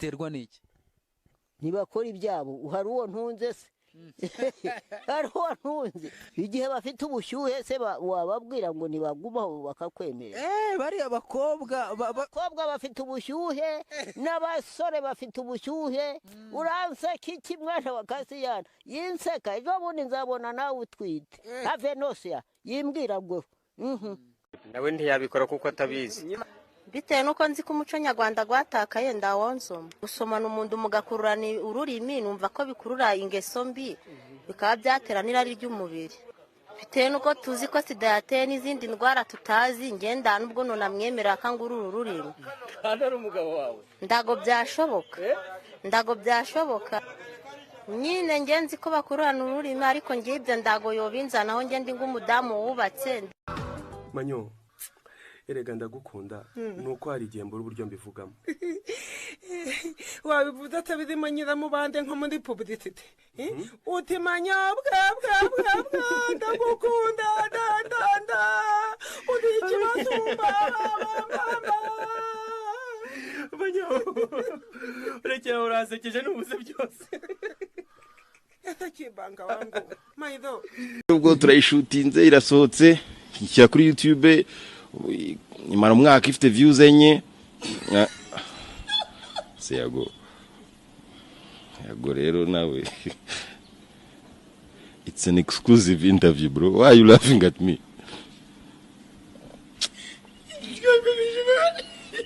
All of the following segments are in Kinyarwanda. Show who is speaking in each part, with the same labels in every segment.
Speaker 1: biterwa n'iki?
Speaker 2: ntibakora ibyabo uhari uwo ntunze se hari uwo ntunze igihe bafite ubushyuhe se wababwira ngo nibagumaho bakakwemerera
Speaker 1: bariya abakobwa
Speaker 2: bafite ubushyuhe n'abasore bafite ubushyuhe uranseka iki mwana wa Kasiyana yinseka ejo bundi nzabona nawe utwite have nose yimbwira ngo
Speaker 3: nawe ntiyabikora kuko atabizi
Speaker 4: bitewe nuko nzi ko umuco nyarwanda gwatakaye ndawonsoma gusomana umuntu mugakururana ururimi numva ko bikurura ingeso mbi bikaba byatera n'irari ry'umubiri bitewe nuko tuzi ko sida yateye n'izindi ndwara tutazi ngenda nubwo nonamwemera kangura ururimi
Speaker 3: kandi ari umugabo wawe
Speaker 4: ndago byashoboka nyine ngenzi ko bakururana ururimi ariko ngibyo ndago yobinzanaho ngende ngumudamu wubatse
Speaker 5: Manyo erega ndagukunda nuko hari igihe mbura uburyo mbivugamo
Speaker 6: wabivuze atabirimo nyiramubande nko muri publicity uti Manyo bwa ndagukunda da uri ikibasumba
Speaker 5: Manyo urekera urasekeje n'ubuze byose
Speaker 6: yatakibanga wangu Maido
Speaker 7: ubwo turayishutinze irasohotse ishyira kuri YouTube imara umwaka ifite views enye se yago rero nawe it's an exclusive interview bro, why are you laughing at me?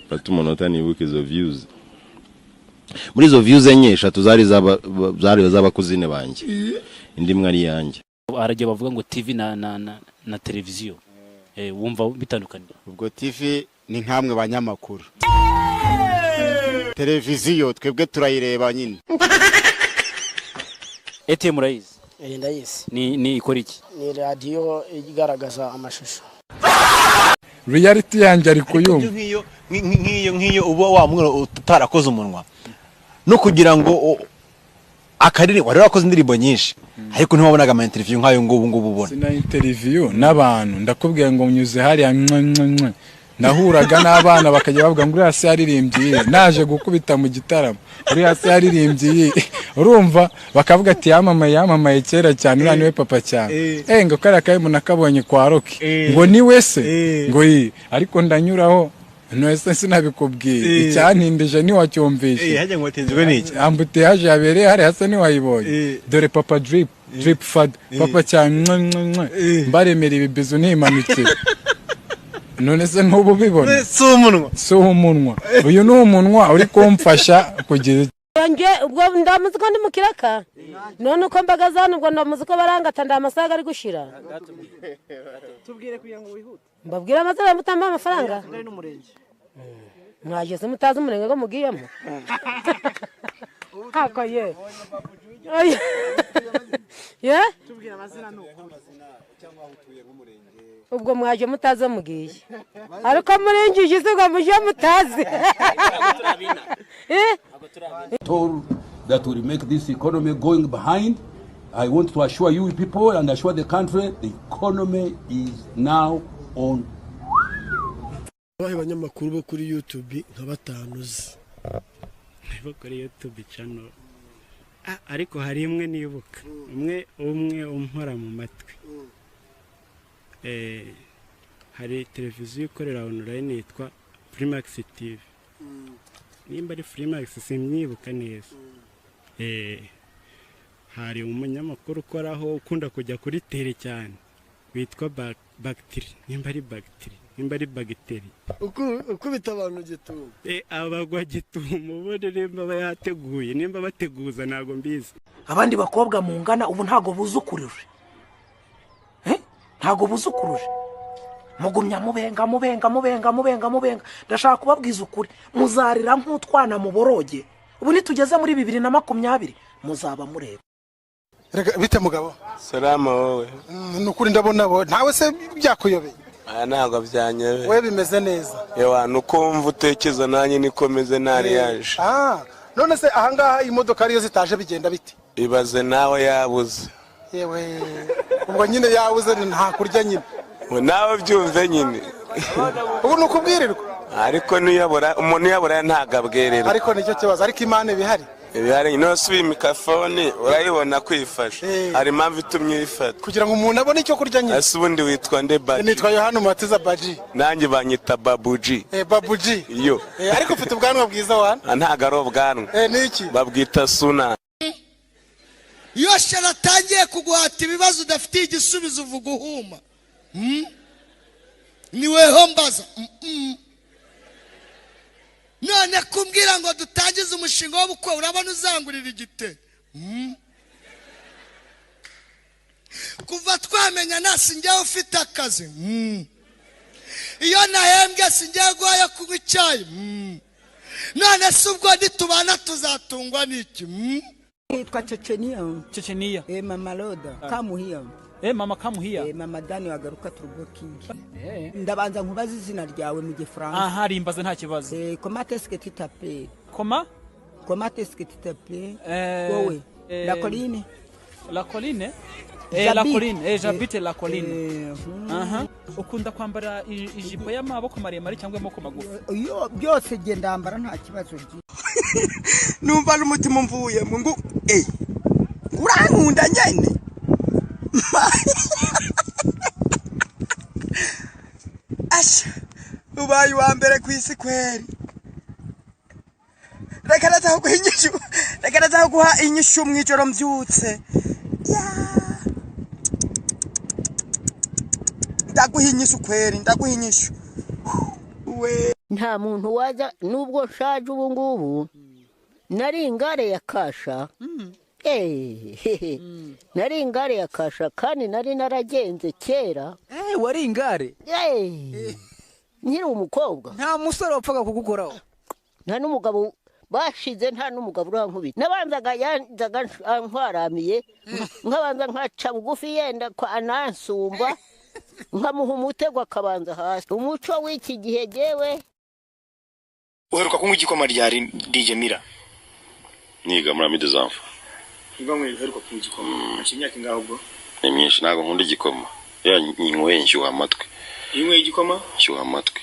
Speaker 7: Fata umunota nibuke izo views, muri izo views enye eshatu zari z'abakuzine banjye indi mwari yanjye.
Speaker 8: Arajye bavuga ngo TV na televiziyo wumva bitandukanye.
Speaker 9: Ubwo TV ni nkamwe banyamakuru, televiziyo twebwe turayireba nyine.
Speaker 8: ATM Rise
Speaker 10: ndayizi
Speaker 8: ni ikora iki?
Speaker 10: ni radio igaragaza amashusho.
Speaker 11: Reality yanjye ari kuyumva
Speaker 12: nk'iyo uba wamwira utarakoze umunwa no kugira ngo akarire wari wakoze indirimbo nyinshi ariko ntiwabonaga ama interview nkayo ngubu ubona.
Speaker 11: Sina interview n'abantu ndakubwiye ngo mnyuze hari nahuraga n'abana bakajya bavuga ngo uriya yaririmbye naje gukubita mu gitaramo uriya yaririmbye urumva bakavuga ati yamamaye kera cyane uriya niwe papa cyane ngo kare kayimu nakabonye kwa Rocky ngo ni wese ngo ariko ndanyuraho Noese sinabikubwiye icyantindeje ni wacyumvishe
Speaker 12: hajya ngo watenzwe n'iki
Speaker 11: ambute haje yabereye hari hasa ni wayibonye dore papa drip fad papa cyane mbaremera ibibizo n'imanukira none se ntubu bibona so umunwa uyu ni umunwa uri kumfasha kugira
Speaker 13: nge ubwo ndamuzi ko ndi mu kiraka none uko mbagazana ubwo ndamuzi ko barangata ndamasaga ari gushira
Speaker 6: tubwire kugira ngo wihute
Speaker 13: mbabwira amazina mutamba amafaranga mwageze mutazi umurenge ngo mugiyemo hako ye
Speaker 6: tubwire amazina no
Speaker 9: cyangwa utuye nk'umurenge
Speaker 13: ubwo mwaje mutaze mugiye ariko murengije ngo muje mutaze
Speaker 14: told that will make this economy going behind. I want to assure you people and assure the country the economy is now on.
Speaker 15: Bahe banyamakuru bo kuri YouTube nka batanuzi
Speaker 16: bo kuri YouTube channel ariko hari imwe nibuka umwe umpora mu matwi hari televiziyo ikorera online yitwa Primax TV nimba ari Primax simyibuka neza hari umunyamakuru ukoraho ukunda kujya kuri tele cyane witwa Bacteria nimba ari bagiteri
Speaker 15: ukubita abantu gitumo
Speaker 16: abagwa gitumo bode nimba bayateguye nimba bateguza nago mbizi
Speaker 6: abandi bakobwa mu ngana ubu ntago buzukuruje ntago buzukuruje mugumya mubenga ndashaka kubabwiza ukuri muzarira nk'utwana mu boroge ubu nitugeze muri 2020 muzaba mureba
Speaker 15: rega bite mugabo
Speaker 3: salama wowe
Speaker 15: nukuri ndabona bo ntawe se byakuyobeye
Speaker 3: ntago byanyebe
Speaker 15: we bimeze neza
Speaker 3: yewa nuko mvu utekeza nanjye nikomeze nari yaje
Speaker 15: none se ahangaha imodoka ariyo zitaje bigenda biti
Speaker 3: ibaze nawe yabuze
Speaker 15: yewe ubwo nyine yabuze nta kurya nyine
Speaker 3: nawe byumve nyine
Speaker 15: ubu nukubwirirwa
Speaker 3: ariko niyabura umuntu yabura ntago abwerera
Speaker 17: ariko nicyo kibazo ariko imana ibihari
Speaker 3: ibihari no subi mikrofone urayibona kwifasha hari impamvu itumye ifata
Speaker 17: kugira ngo umuntu abone icyo kurya nyine
Speaker 3: ase ubundi witwa nde Baji
Speaker 17: nitwa Yohana Matiza Baji
Speaker 3: nanjye banyita Babuji
Speaker 17: Babuji
Speaker 3: iyo
Speaker 17: ariko ufite ubwanwa bwiza wana
Speaker 3: ntago ari ubwanwa
Speaker 17: niki
Speaker 3: babwita Suna
Speaker 18: iyo sharatangiye kuguhata ibibazo udafitiye igisubizo uvuga uhuma niweho mbaza none kumbwira ngo dutangize umushinga w'ubukwe urabona uzangurira igite kuva twamenya nasi njyewe ufite akazi iyo nahembwe singiye guhaye kunywa icyayi none se ubwo nitubana tuzatungwa n'iki
Speaker 1: Nitwa Chechenia. Mama Loda. Come here.
Speaker 19: Mama come here.
Speaker 1: Mama Dani wagaruka turuboking. Ndabanza nkubaza izina ryawe mu gifaransa.
Speaker 19: Aha rimbaze nta kibazo.
Speaker 1: Comment est-ce que tu t'appelles?
Speaker 19: Comment
Speaker 1: est-ce que tu t'appelles? Wowe. La colline.
Speaker 19: La colline? La colline. J'habite la colline. Aha. Ukunda kwambara ijipo y'amaboko maremare cyangwa y'amaboko magufi?
Speaker 1: Yo byose genda ambara nta kibazo.
Speaker 18: Numva n'umutima mvuye mu ngo urankunda nyene asha ubaye wa mbere ku isi kweri reka ndaza guha inyishu mwijoro mbyutse ndaguha inyishu kweri ndaguha inyishu
Speaker 2: nta muntu waza nubwo nshaje ubu ngubu nari ingare ya kasha nari ingare ya kasha kandi nari naragenze kera
Speaker 1: wari ingare
Speaker 2: nkiri umukobwa
Speaker 1: nta musore wapfaga kugukoraho
Speaker 2: nta n'umugabo bashize nta n'umugabo urankubita nabanzaga yanzaga ntwaramiye nkabanza nkaca bugufi yenda kwa anansumba nkamuha umutego akabanza hasi umuco w'iki gihe jewe
Speaker 20: uheruka kunywa igikoma ryari DJ Mira
Speaker 7: niga muri amide zamfu
Speaker 20: niba uheruka kunywa igikoma imyaka ingaho ubwo
Speaker 7: ni myinshi ntago nkunda igikoma ya nyinyweye nshyuha amatwi
Speaker 20: inyweye igikoma
Speaker 7: nshyuha amatwi